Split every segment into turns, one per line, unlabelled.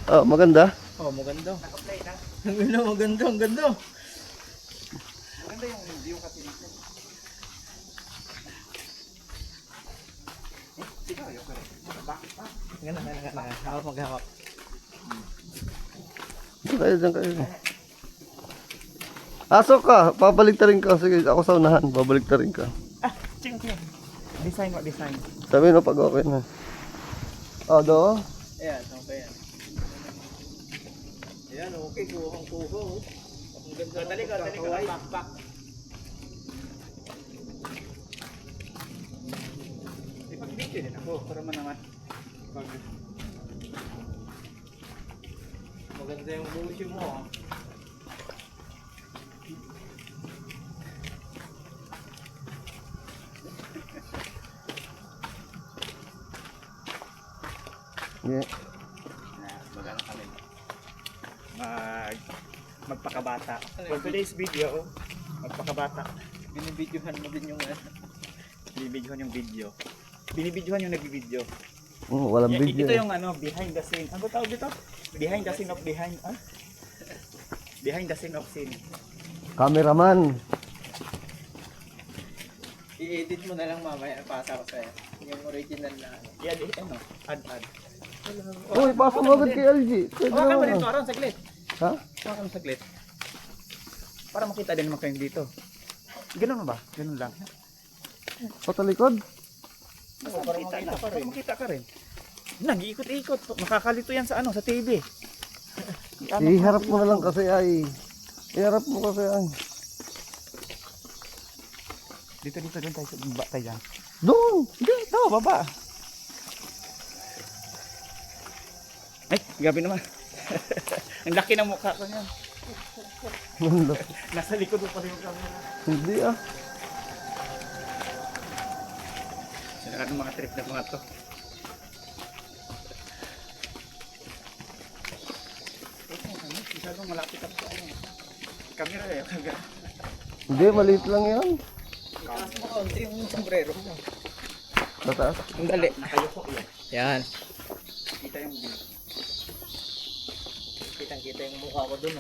Oh, maganda.
Oh, maganda. Naka-play na. Ang ganda, maganda, ang ganda. Maganda yung view kasi natin. Sige, ayoko rin. Ganda. Hawak maghawak.
Diyan kayo. Asok ka, babalik ta rin ka. Sige, ako sa unahan, babalik ta rin ka.
Sige. Design mo, design.
Sabi no pag okay na. Oh, do.
Ayan, okay yan. Ayan, okay. Kuhang-kuho. Ang ganda. Dali ka. Back. Ipag-video din ako. Para man naman. Maganda yung bullshit mo.
Yeah.
Mag-ano kami. Magpakabata. For today's video, magpakabata. Binibidyohan mo din yung binibidyohan yung video. Binibidyohan yung nag-video.
Walang video.
Ito yung behind the scene. Ano tawag dito? Behind the scene of behind. Behind the scene of scene.
Cameraman.
I-edit mo na lang mamaya, pasa ko sa'yo. Yung original na i-edit, add.
Uy, pasok mo agad kay LG.
Hawakan mo rin ito, Aron, saglit.
Ha?
Hawakan mo saglit. Para makita din naman kayo dito. Ganun ba? Ganun lang.
Patalikod?
Oo, para makita ka rin. Nag-iikot-ikot. Makakalito yan sa sa TV.
Iharap mo na lang kasi ay. Iharap mo kasi ay.
Dito doon tayo sa baba tayo dyan.
Doon!
Dito, baba. Ay, gabi naman. Ang laki ng mukha ko niyan. Nasa likod mo pala yung camera.
Hindi ah.
Sila ng mga trip na mga to. Masyadong malapit ako sa camera eh.
Hindi, maliit lang yan.
Taas mo kaunti yung sombrero mo.
Tataas.
Ang dali. Nakayuko yan. Yan. Kita yung view. Kitang-kita yung mukha ko dun,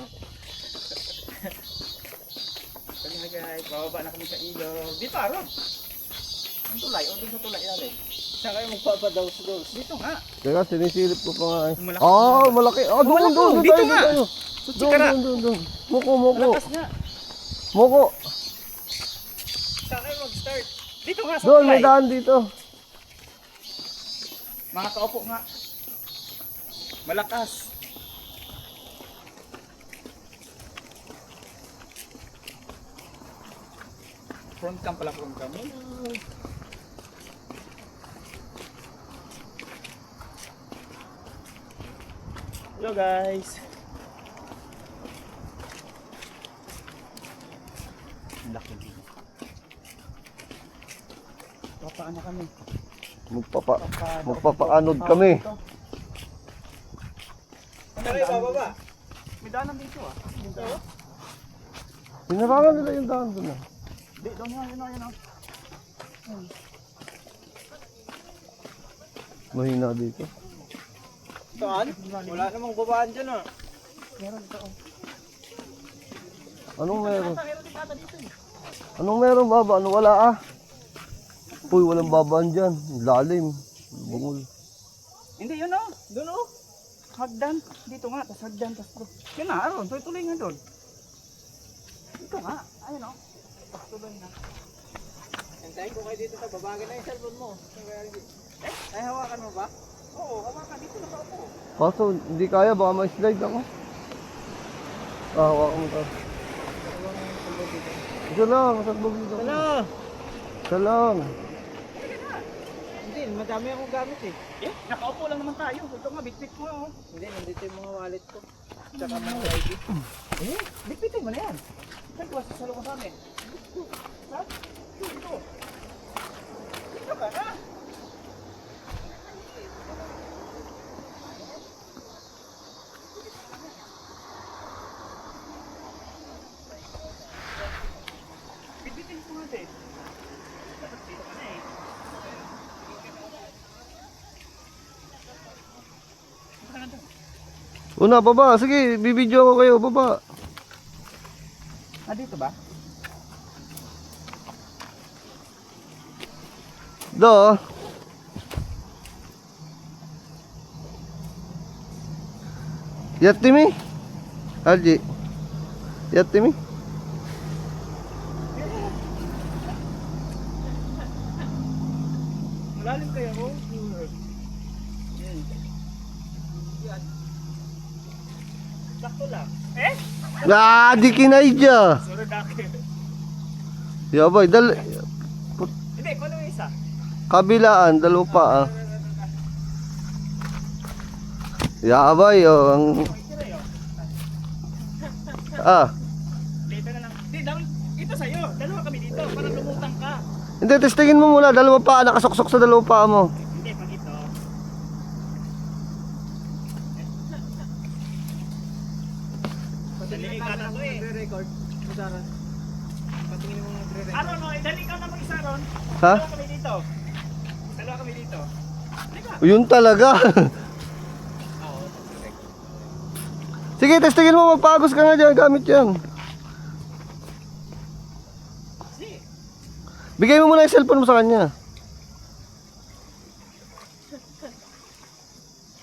Kami na guys, bababa na kami sa ilog. Dito, Aron. Ang tulay, o dun sa tulay natin. Saan kayo magpapadaws-daws? Dito nga.
Teka, sinisilip ko pa nga ay.
Malaki.
Malaki. Doon.
Dito nga.
Doon. Muko.
Malakas nga.
Muko.
Saan kayo mag-start? Dito nga sa
Doon,
tulay.
may daan dito.
Mga kaupo nga. Malakas. Front cam pala, front cam. Hello guys. Laki dito. Papaano kami?
Magpapaanod kami.
Ano kayo bababa? May daanan dito Dito?
Hinarangan nila yung daan doon ah.
Di, doon yun.
Mahina dito.
Saan? Wala namang babaan dyan Meron ito
Anong meron?
Meron din ata dito
Anong meron baba? Ano wala ah? Uy, walang babaan dyan. Lalim. Bungol.
Hindi yun Doon Hagdan. Dito nga. Tapos hagdan. Tapos yun Aron. Tuloy nga doon. Dito nga. Ayun tuloy na. Hintayin ko kayo dito sa babagay na yung cellphone mo. Ay, hawakan mo ba? Oo, hawakan. Dito na ako.
Kaso, hindi kaya. Baka ma-slide ako. Hawakan mo ito. Isa lang. Sagbog dito. Isa lang.
Hindi, madami akong gamit nakaupo lang naman tayo. Ito nga, bitbit mo Hindi, nandito yung mga wallet ko. Tsaka mga ID. Bitbitin mo na yan. Saan ko sa salong sa amin? Saan? Dito. Dito ka na. Bitbitin mo natin. Dapat dito ka na Saan ka na doon?
Una, baba. Sige, bibidyo ko kayo. Baba.
Ah, dito ba?
Do. Yatti mi? Alji. Yatti mi?
Malalim kaya ko. Sakto lang. Eh?
Ah, di kinaidya.
Sorry, Daki.
Yabay,
Hindi, kung ano yung isa?
kabilaan, dalawa pa ah. Yabay, oh. Ah,
Dito na lang. Hindi, ito sa'yo. Dalawa kami dito. Para lumutang ka.
hindi, testingin mo muna. Dalawa pa, nakasuksok sa dalawa pa mo.
Hindi, pag ito. Dali ka na to eh.
Record. Usaran. Patingin mo magre-record.
Ano no, dali ka na mag-isa ron.
Ha?
Dalawa kami dito. Dalawa kami dito. Halika.
Yun talaga. Sige, testingin mo. Magpagos ka nga dyan. Gamit yan.
Sige.
Bigay mo muna yung cellphone mo sa kanya.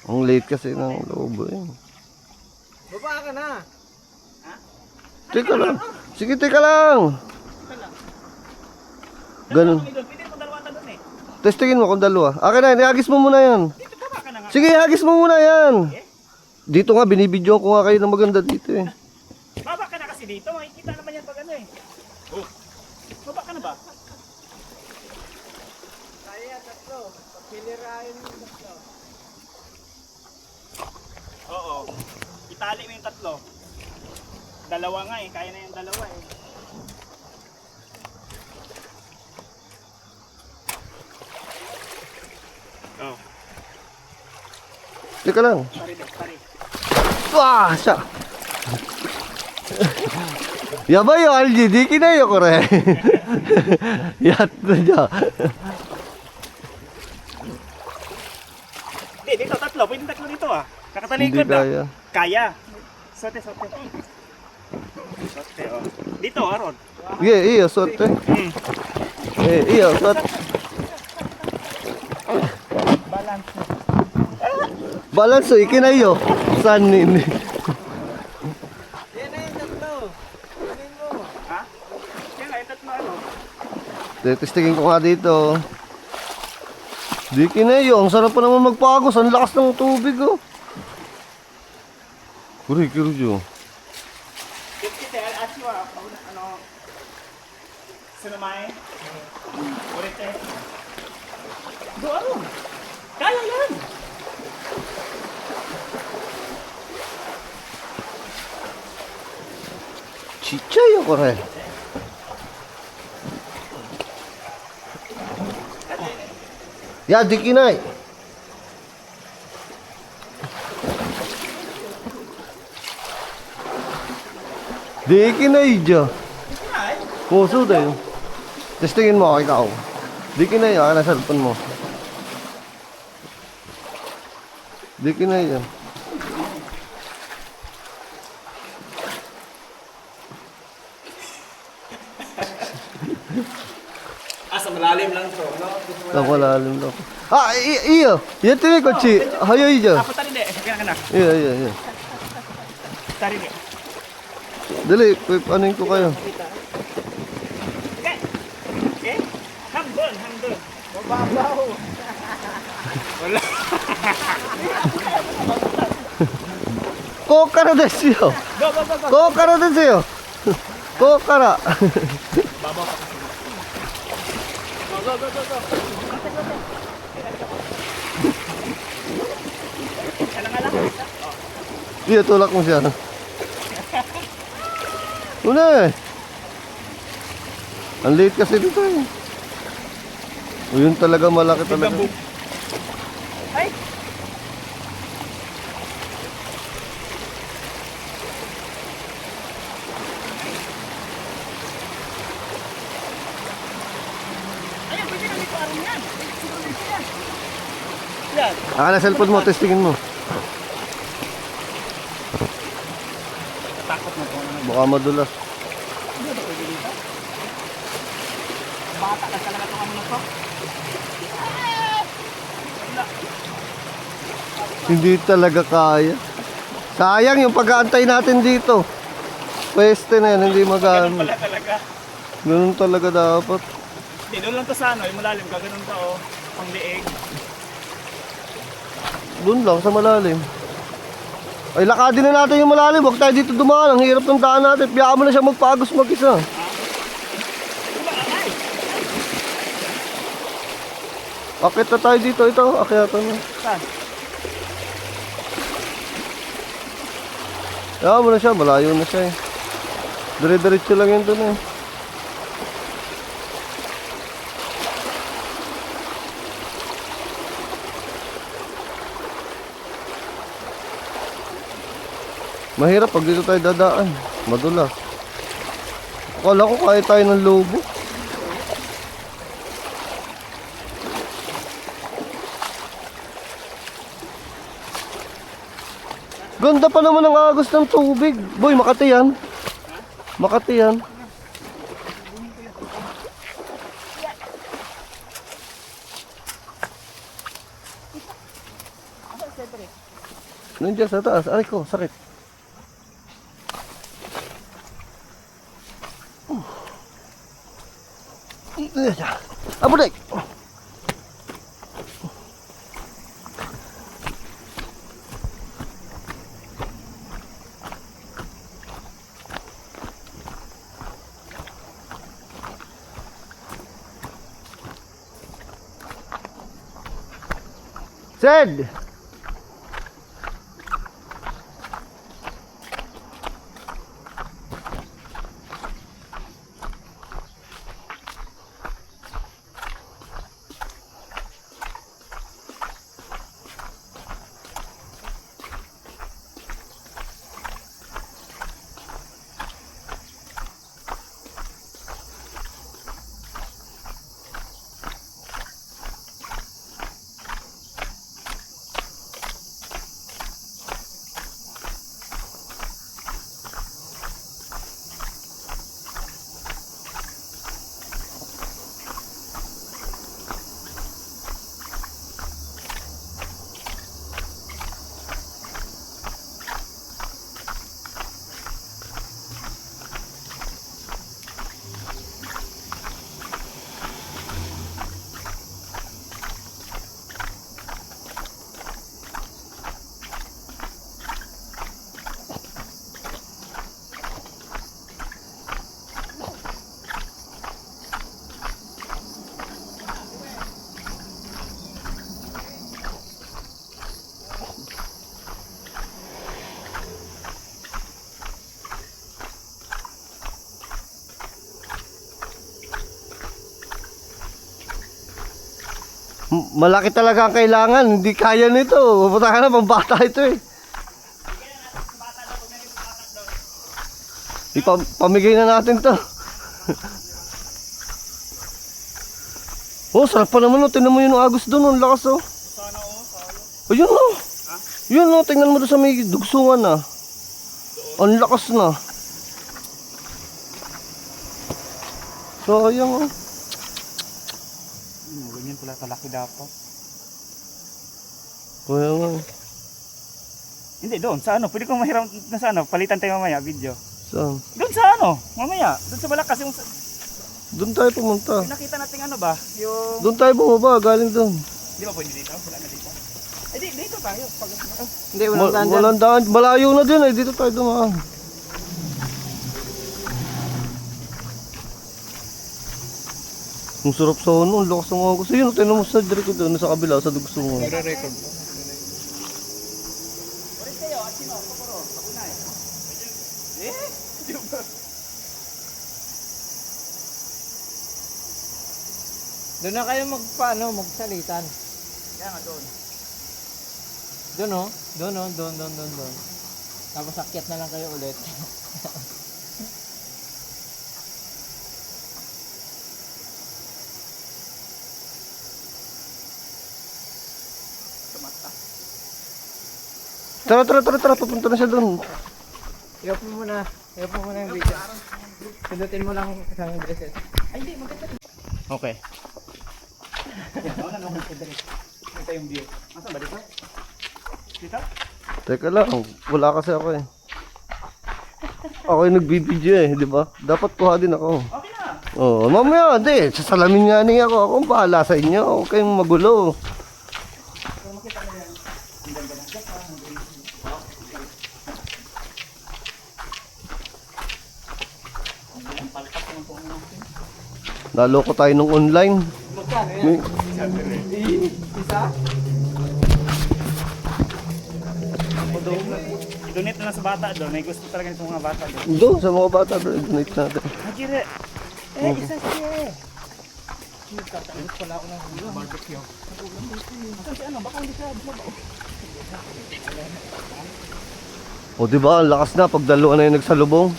Ang late kasi ng loob eh.
Baba ka na.
Teka lang. Sige, teka lang. Ganun.
Kami doon. Pwede mo dalawa na doon eh.
Testingin mo kung dalawa. Akin na, ihagis mo muna yan.
Dito baba ka na nga.
Sige, ihagis mo muna yan. Dito nga, binibidyo ko nga kayo ng maganda dito eh.
Baba ka na kasi dito. Makikita naman yan pag ano eh. Oh. Baba ka na ba?
Kaya tatlo. Pagpilirahin mo tatlo.
Oo. Itali mo yung tatlo. Dalawa nga eh. Kaya na yung dalawa eh. Oh.
Teka lang.
Sorry, sorry.
Wah, siya. Yabay yo, Alji. Di kinayo ko re. Yat na dyan.
Hindi, dito tatlo. Pwede tatlo dito ah.
Hindi
Kakatalikod ah.
kaya.
Kaya. Sote, sote. Sote, oh. Dito, Aron.
Sige, iyo, sorte. Iyo, sorte.
Balance.
Balance, ikinayo. Sanin.
Yan na yung tatlo. Kunin mo.
Ha? Kaya nga, yung tatlo ano?
Testingin ko nga dito. Di kinayo. Ang sarap pa naman magpagos. Ang lakas ng tubig oh. Kuri, kirujo.
Kita, aswa, ano, sunamay. Urete. Do, Aron. Kaya yan.
Chichay ako re. Ya, di kinay. Di kinay dyan. Puso tayo. Testingin mo ako ikaw. Di kinay yan, nasa cellphone mo. Di kinay yan.
Sa malalim lang to. No?
Nakalalim lang. Ah, iyo. Yan tini ko chi. Hayo iyo.
Apa tadi deh? Kena kena.
Iya, iya, iya.
Tadi deh.
Dali, anuin ko kayo.
Oke. Oke. Hambon, hambon.
Mababaw.
Wala.
Kokara desu yo.
Go, go, go, go.
Kokara desu yo. Kokara.
Babaw pa kasi. Go, go, go, go, go. Alang-alang.
Iya, tulak mo siya. Una eh. Ang late kasi dito eh. O yun talaga, malaki talaga.
Ay. Ayan, pwede na dito aron yan. Siguro dito yan. Yan.
Aka na cellphone mo, testingin mo.
Takot na po naman.
Baka madulas.
Hindi ba pwede dito? Bata na talaga itong ano na to. Wala.
Hindi talaga kaya. Sayang yung pag-aantay natin dito. Pweste na yan, hindi
Ganun
magamit.
pala talaga.
Ganun talaga dapat.
Hindi, doon lang to sa ano, yung malalim ka, ganun ka oh. Pang liig.
Doon lang sa malalim. Ay, lakadin na natin yung malalim. Huwag tayo dito dumaan. Ang hirap ng daan natin. Biyaan mo na siya magpagos mag-isa.
Diba, ay!
Akit na tayo dito. Ito, akyatan na.
Saan?
Biyaan mo na siya. Malayo na siya eh. Dire-diretso lang yun doon eh. Mahirap pag dito tayo dadaan. Madulas. Akala ko kaya tayo ng lobo. Ganda pa naman ang agos ng tubig. Boy, Makati yan. Makati yan. Nandiyan sa taas. Aray ko, sakit. Abuday! Sid! Malaki talaga ang kailangan. Hindi kaya nito. Pupunta ka na, pambata ito eh. Pamigay na natin to. Oh, sarap pa naman oh. Tingnan mo yung agos doon. Ang lakas oh.
Sana oh, salo.
Ayun oh. Yun oh, tingnan mo doon sa may dugsungan na. Ang lakas na. Sayang oh.
Ganyan pala kalaki dapat.
Kaya nga.
Hindi, doon sa ano, pwede kong mahiram na sa ano, palitan tayo mamaya video.
Saan?
Doon sa ano, mamaya, doon sa Balakas yung
Doon tayo pumunta.
nakita natin ano ba, yung
Doon tayo bumaba, galing doon.
di ba pwede dito? Wala na dito. Eh dito tayo pag
Hindi, walang daan dyan.
Walang daan. Malayo na din eh. Dito tayo dumaan. Ang sarap sa ano. Ang lakas ng agos. Ayun, tinan mo sa direct doon sa kabila, sa dugsungan.
Nagre-record.
Oris kayo, at sino? Kapuro, kapunay. Di ba?
Doon na kayo magsalitan.
Kaya nga doon.
Doon oh. Doon. Tapos akyat na lang kayo ulit.
Tara, tara, tara, tara. Papunta na siya doon.
I-off mo muna. I-off mo muna yung video. Pindutin mo lang isang reset.
Ay, hindi, maganda.
Okay.
Yan, wala na akong pwede. Ito yung view. Nasaan ba dito? Dito?
Teka lang, wala kasi ako eh. Ako yung nagbibideo eh, di ba? Dapat kuha din ako.
Okay na.
Oh, mamaya, di. Sasalamin nga niya ako. Ako ang bahala sa inyo. Huwag kayong magulo. Naloko tayo nung online.
Magkano yan? Isa?
I-donate na lang sa bata doon. May gusto talaga sa mga bata doon.
Doon, sa mga bata, bro. Donate natin.
Hajire.
Isa siya. Tatangit pala ako ng barbecue.
Nasaan si ano? Baka hindi siya bumaba.
O, di ba? Ang lakas na pag dalawa na yung nagsalubong.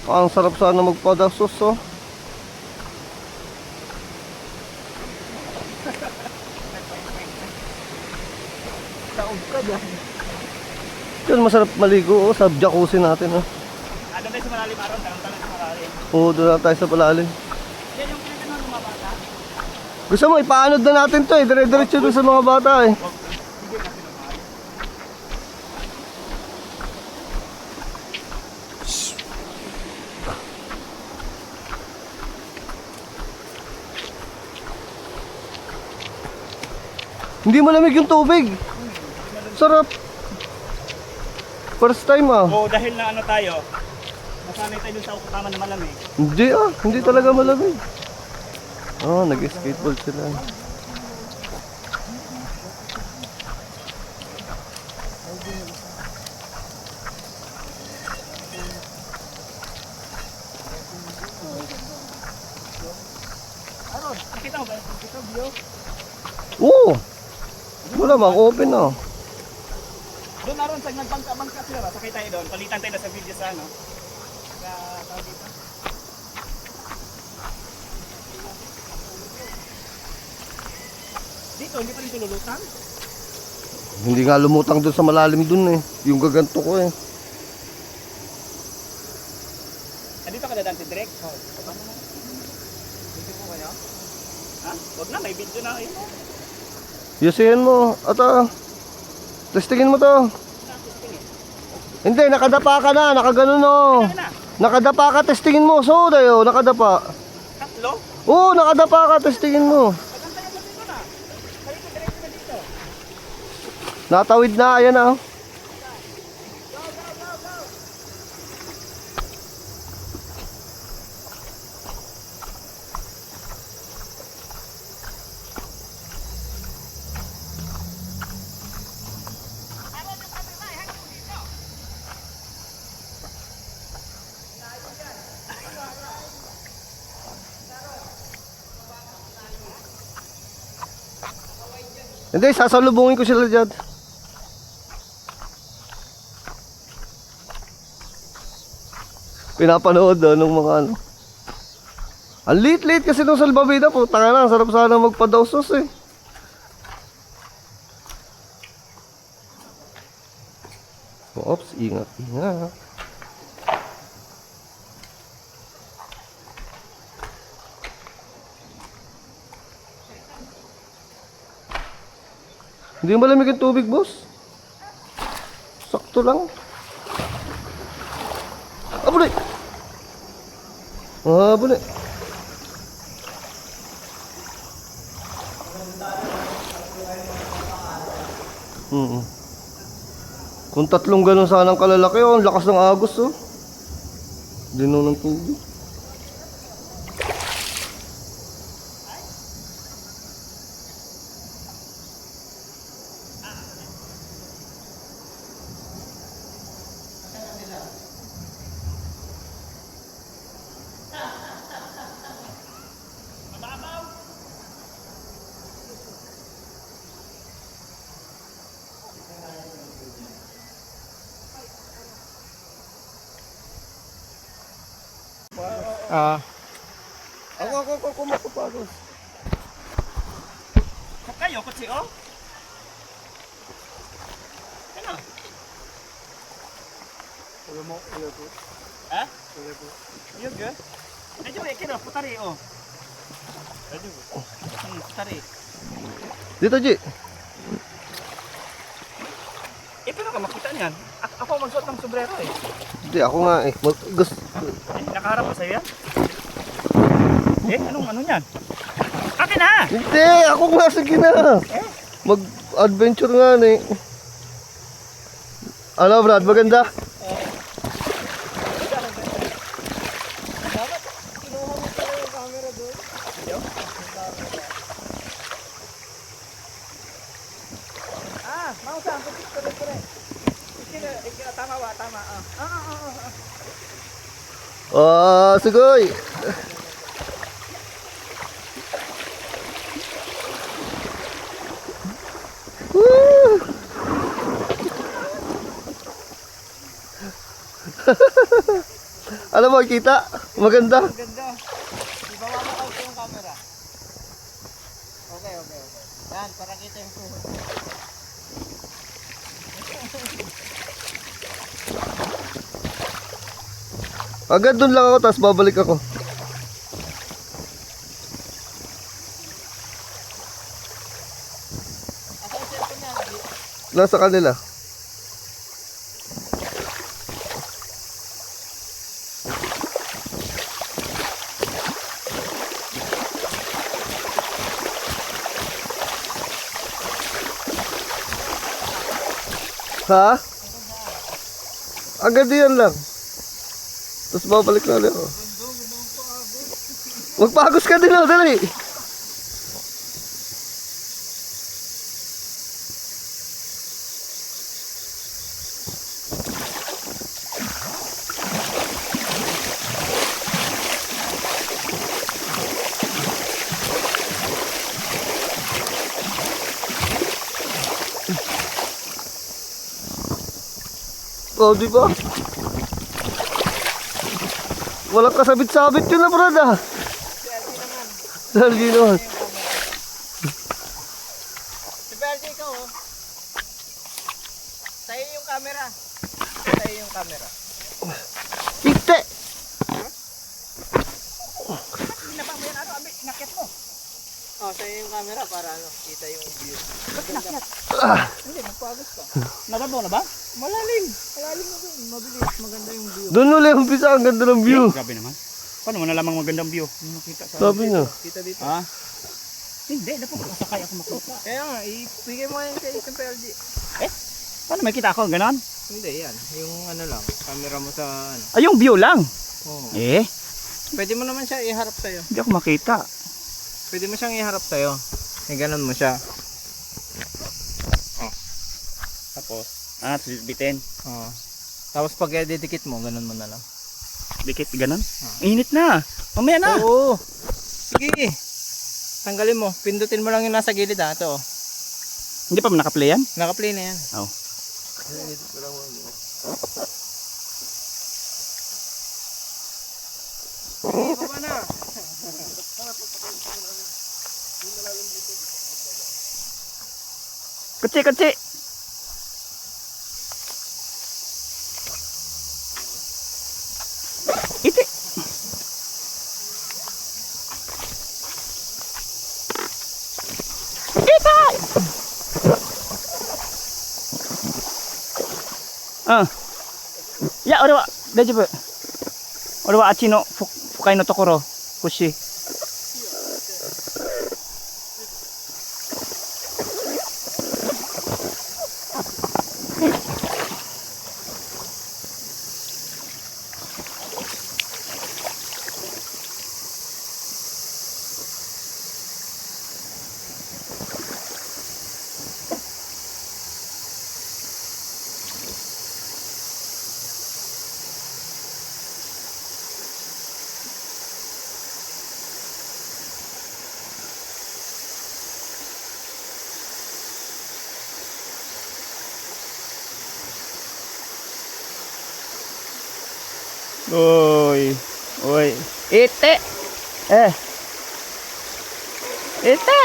Ang sarap sana magpadasos, oh.
Taog ka dyan.
Yan, masarap maligo, oh, sa jacuzzi natin, oh.
Doon tayo sa malalim araw. Tanong-tanong sa malalim.
Oo, doon na tayo sa palalim.
Yan yung pinagano ng mga bata.
Gusto mo, ipaanod na natin to, eh. Dire-diretso doon sa mga bata, eh. Hindi malamig yung tubig. Sarap. First time, ah.
Oo, dahil na ano tayo. Nasanay tayo dun sa ukutama na malamig.
Hindi, ah. Hindi talaga malamig. Oh, nag-skateboard sila.
Aron, nakita mo ba? Ito view.
Oo. Wala mang open, ah.
Doon Aron, sa nagbangka-bangka sila ba? Sakay tayo doon. Palitan tayo na sa video sa ano. Sa tawag dito. Dito, hindi pa rin tululutan.
Hindi nga lumutang doon sa malalim doon, eh. Yung gaganto ko, eh.
Ah, dito ka dadaan si Drake? Oo. Video mo kayo? Ha? Huwag na, may video na. Ayun mo.
Yusihin mo. At, testingin mo to. Hindi, nakadapa ka na. Nakaganon, oh.
Ano na?
Nakadapa ka, testingin mo. So, dayo, nakadapa.
Tatlo?
Oo, nakadapa ka, testingin mo.
Pagkantay mo dito na. Halika, diretso na dito.
Natawid na, ayan na, oh. Hindi, sasalubungin ko sila dyan. Pinapanood ng mga ano. Ang liit-liit kasi nung salbabida po. Tanga na, sarap sana magpadawsos eh. Oops, ingat, ingat. Hindi malamig ang tubig, boss. Sakto lang. Abuli! Abuli! Kung tatlong ganun sanang kalalaki, oh, ang lakas ng agos, oh. Dino ng tubig. Ako, mapapagos.
Kayo, kutsi oh. Ano? Ha? Iya ke? Eh coba ikan dah putari oh. Putari.
Dito, Ji.
Ito na ka makita niyan. Ako magsuot ng sombrero eh.
Hindi, ako nga eh. Gusto.
Nakaharap pa sa'yo yan? Anong ano niyan? Akin na!
Hindi, ako nga. Sige na. Mag-adventure nga eh. Ano, Brad? Maganda?
Dapat, kinuha mo pala yung camera doon.
Mau saan? Pare. Tama ba? Tama.
Sugoy. Woo! Alam mo, kita? Maganda.
Ganda. Ibawa mo kaunti yung camera. Okay. Yan, para kita yung tuhod.
Agad dun lang ako, tapos babalik ako.
Asa yung cellphone niya?
Nasa kanila. Ha? Agad yan lang. Tapos babalik na ulit ako. Magpagos ka din, dali. Oh, di ba? Walang kasabit-sabit yun na, Brad, ah. Selfie naman.
Si Bertie, ikaw oh. Sa'yo yung camera. Sa'yo yung camera.
Ikte!
Pinapa mo yan ano? Abi, inakyat mo.
Oh, sa'yo yung camera para ano, kita yung view.
Ba't inakyat?
Hindi, magpagos ka.
Nagabo na ba?
Malalim na dun. Mabilis, maganda yung view.
Doon ulit umpisa, ang ganda ng view.
Grabe naman. Paano mo nalamang magandang view? Makita sa...
Sabi niya.
Kita dito.
Ha? Hindi, dapat masakay ako makita.
Kaya nga, ibigay mo yan kay LG.
Paano may kita ako? Ganon?
Hindi, yan. Yung ano lang, camera mo sa ano.
Ay, yung view lang.
Oh. Pwede mo naman siya iharap sa'yo.
Hindi ako makita.
Pwede mo siyang iharap sa'yo. Ganon mo siya.
Tapos? Bitin.
Oh. Tapos pag didikit mo, ganon mo na lang.
Dikit, ganon? Init na. Mamaya na.
Oo. Sige. Tanggalin mo. Pindutin mo lang yung nasa gilid ha. Ito.
Hindi pa naka-play yan?
Naka-play na yan.
Oo.
Sige, baba na.
Kutsi. Iti. Ita. Ya, ore wa. Dajibu. Ore wa achi no fukai no tokoro. Kushi. Oi. Ite. Ite.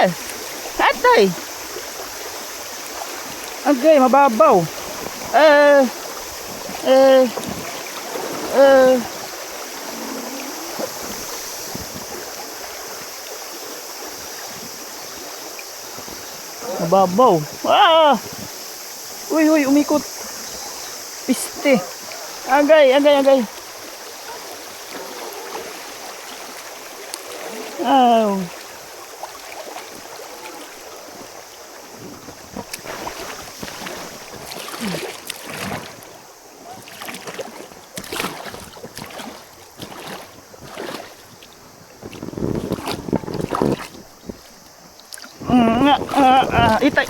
Atay. Agay, mababaw.
Eh,
Mababaw. Ah! Uy, uy, umikot. Piste. Agay, agay, agay. Ah. Itay.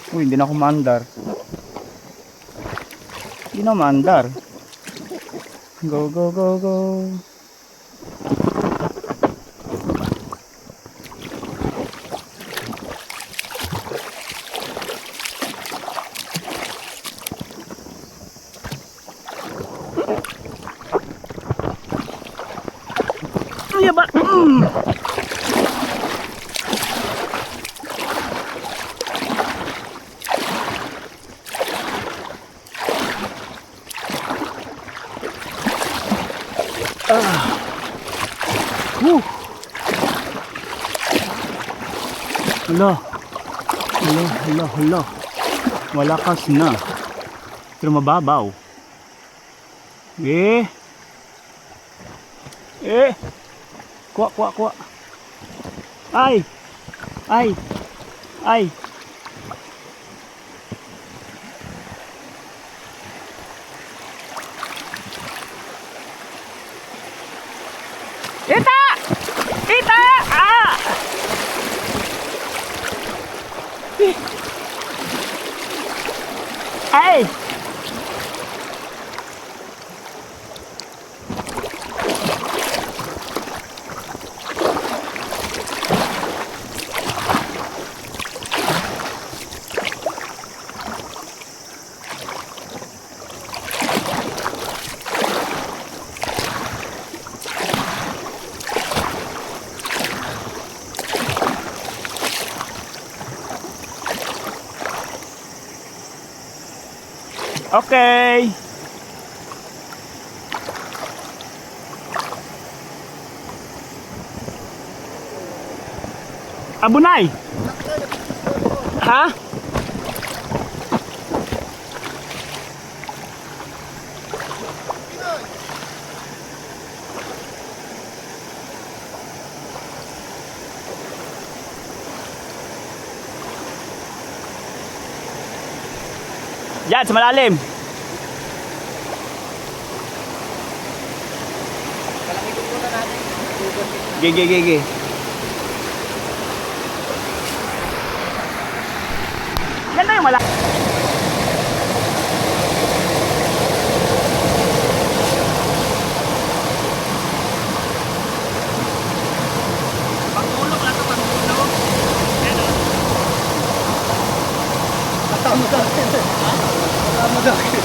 Uy, hindi na ako maandar. Hindi na maandar. Go, go, go, go. Iya ba? Hala. Hala, hala, hala. Malakas na. Pero mababaw. Eh. Kuha, kuha, kuha. Ay. Ay. Ay. Ita! Ita! Ah! Ay! Okay. Abunay. Ha? Yan, sa malalim. Gigi. Yan na yung malalim. Pangulog lang ito, pangulog. Yan o.
Kasama sa akin. Ha? Kasama sa akin.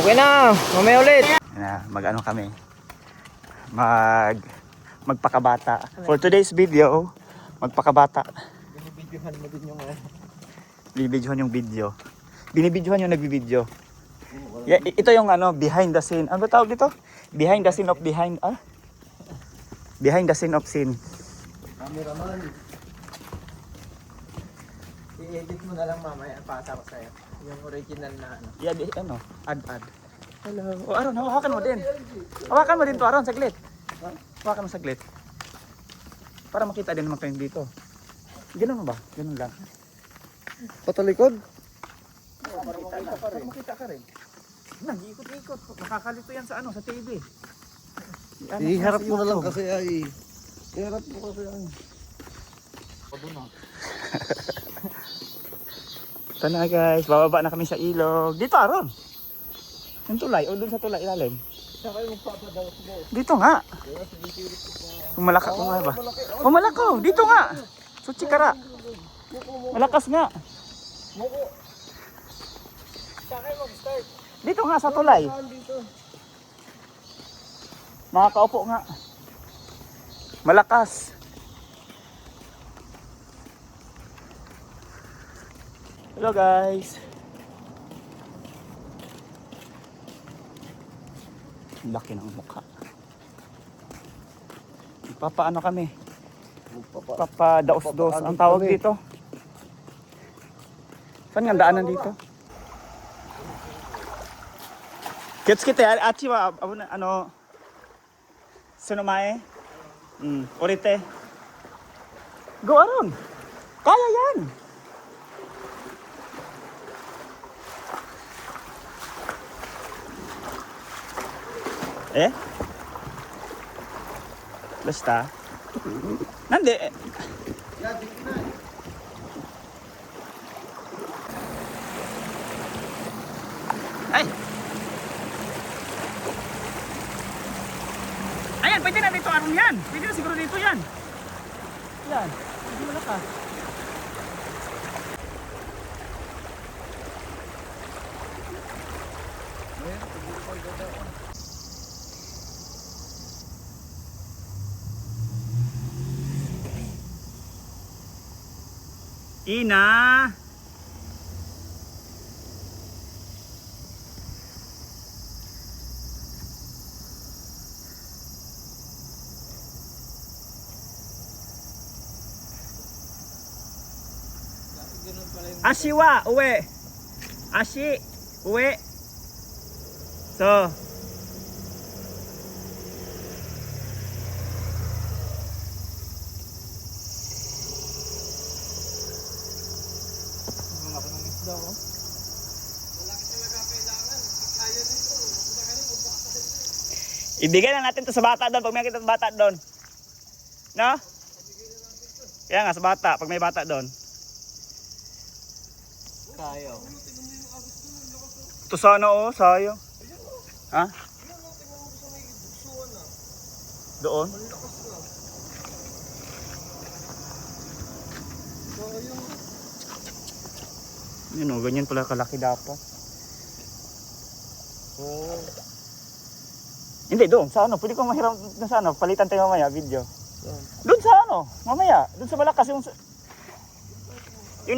Okay na, mamaya ulit.
Mag-ano kami. Magpakabata. For today's video, magpakabata.
Binibidyohan mo din yung
Bibidyohan yung video. Binibidyohan yung nagbibidyo. Ito yung behind the scene. Ano ba tawag dito? Behind the scene of behind the scene of scene.
cameraman. I-edit mo na lang mamaya, pasa ko sa'yo. Yung original na
Add. Hello. O Aaron, hawakan mo din. Hawakan mo din to, Aaron, saglit. Hawakan mo saglit. Para makita din naman kayo dito. Ganun ba? Ganun lang.
Patalikod?
Para makita ka rin. Nag-iikot-ikot. Makakalito yan sa sa TV.
Iharap mo na lang kasi ay. Iharap mo kasi ay.
Ito na guys, bababa na kami sa ilog. Dito Aaron. Yung tulay, o dun sa tulay ilalim. Dito nga. Malaka ko nga ba? O malako, dito nga. So chikara. Malakas nga. Dito nga sa tulay. Makakaupo nga. Malakas. Hello guys. Laki ng mukha. Papaano kami? Papadaos-dos ang tawag dito. Saan nga daanan dito? Gets kita achi wa sunumae. Orite. Go Aaron. Kaya yan. Basta. Nandi. Ay. Ayan, pwede na dito Aaron yan. Pwede na siguro dito yan. Yan. Hindi mo na ka. Ina. Ashiwa, uwi. Ashi, uwi. So. Ibigay na natin to sa bata doon pag may nakita sa bata doon. No? Kaya nga sa bata pag may bata doon.
Kayo.
Ito sana sayang. Ha? Doon? Yun ganyan pala kalaki dapat. Hindi, doon sa pwede kong mahiram doon sa palitan tayo mamaya video. Doon sa mamaya, doon sa Malakas yung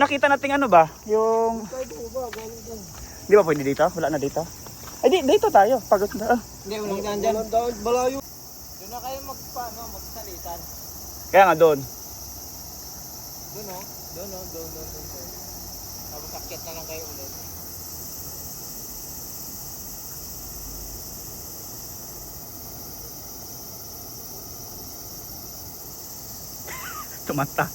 nakita nating ba, yung di ba pwede dito? Wala na dito? Ay dito tayo, pagod na.
Hindi, walang daan dyan. Balayo. Doon na kayo magsalitan.
Kaya nga doon.
Doon. Tapos akyat na lang kayo ulit.
Tumata.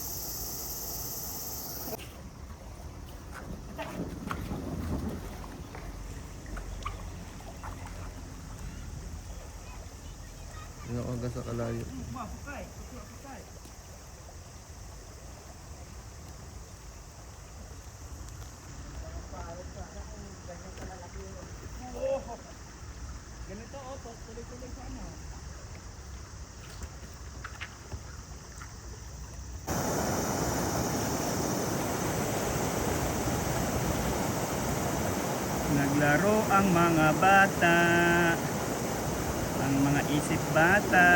Hanggang sa kalayo.
Ganito tuloy-tuloy sa Lagi Naglaro ang mga bata. Ang mga isip bata.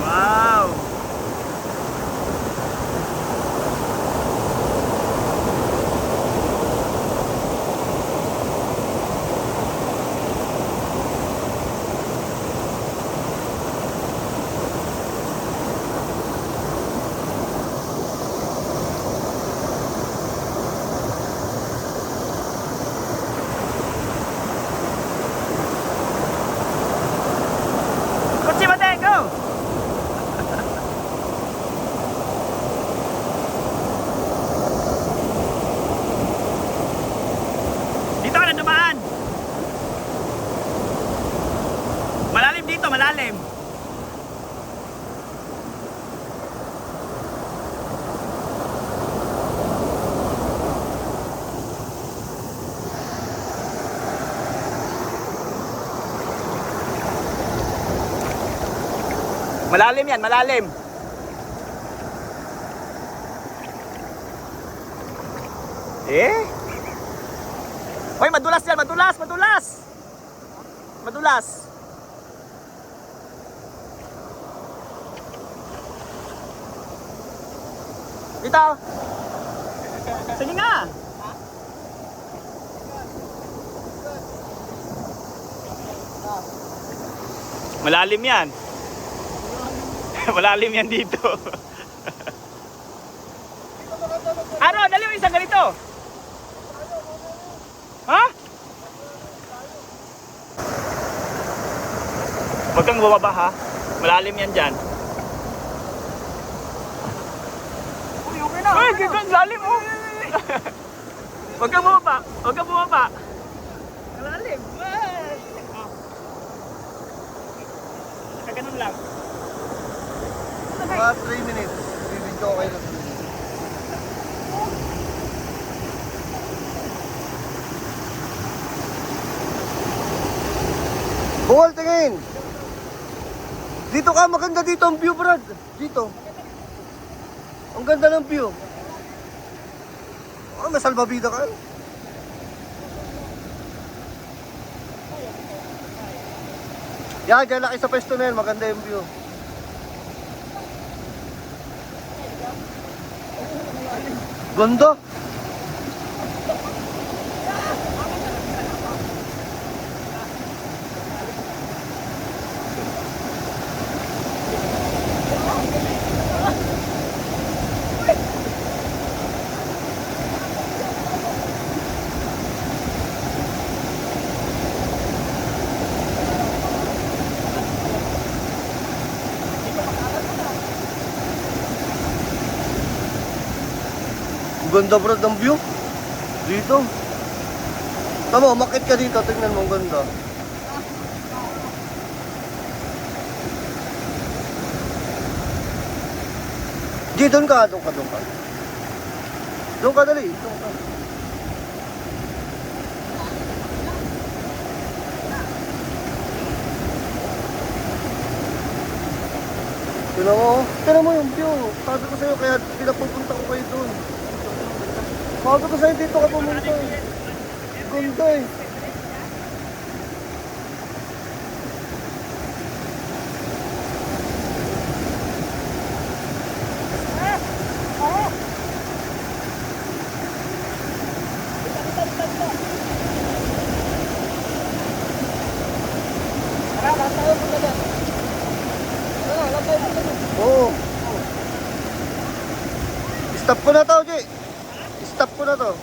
Wow! Kutsi mate, go! Dito ka na dumaan. Malalim dito, malalim. Malalim yan, malalim. Eh? Hoy, madulas yan, madulas, madulas. Madulas. Dito. Sige nga. Malalim yan. Malalim yan dito. Ano, dali mo isang ganito. Ha? Huwag kang bumaba ha. Malalim yan dyan. Uy, okay na. Uy, gagawin lalim oh. Huwag kang bumaba. Huwag kang bumaba. Malalim. Ganun lang.
Mga 3 minutes. Bibidyo ko kayo ng 3 minutes. Bungol, tingin! Dito ka, maganda dito ang view, Brad. Dito. Ang ganda ng view. Oh, may salbabida ka. Yan, dyan laki sa pwesto na yan. Maganda yung view. Ganda. Ganda bro ng view. Dito. Tama, umakit ka dito. Tingnan mo, ang ganda. Di, doon ka. Doon ka, doon ka. Doon ka, dali. Doon ka. Tignan mo yung view. Sabi ko sa'yo, kaya pinapupunta ko kayo doon. Sabi ko sa'yo, dito ka pumunta. Ganda eh. Oo. Stop ko na to, G. Stop ko na to.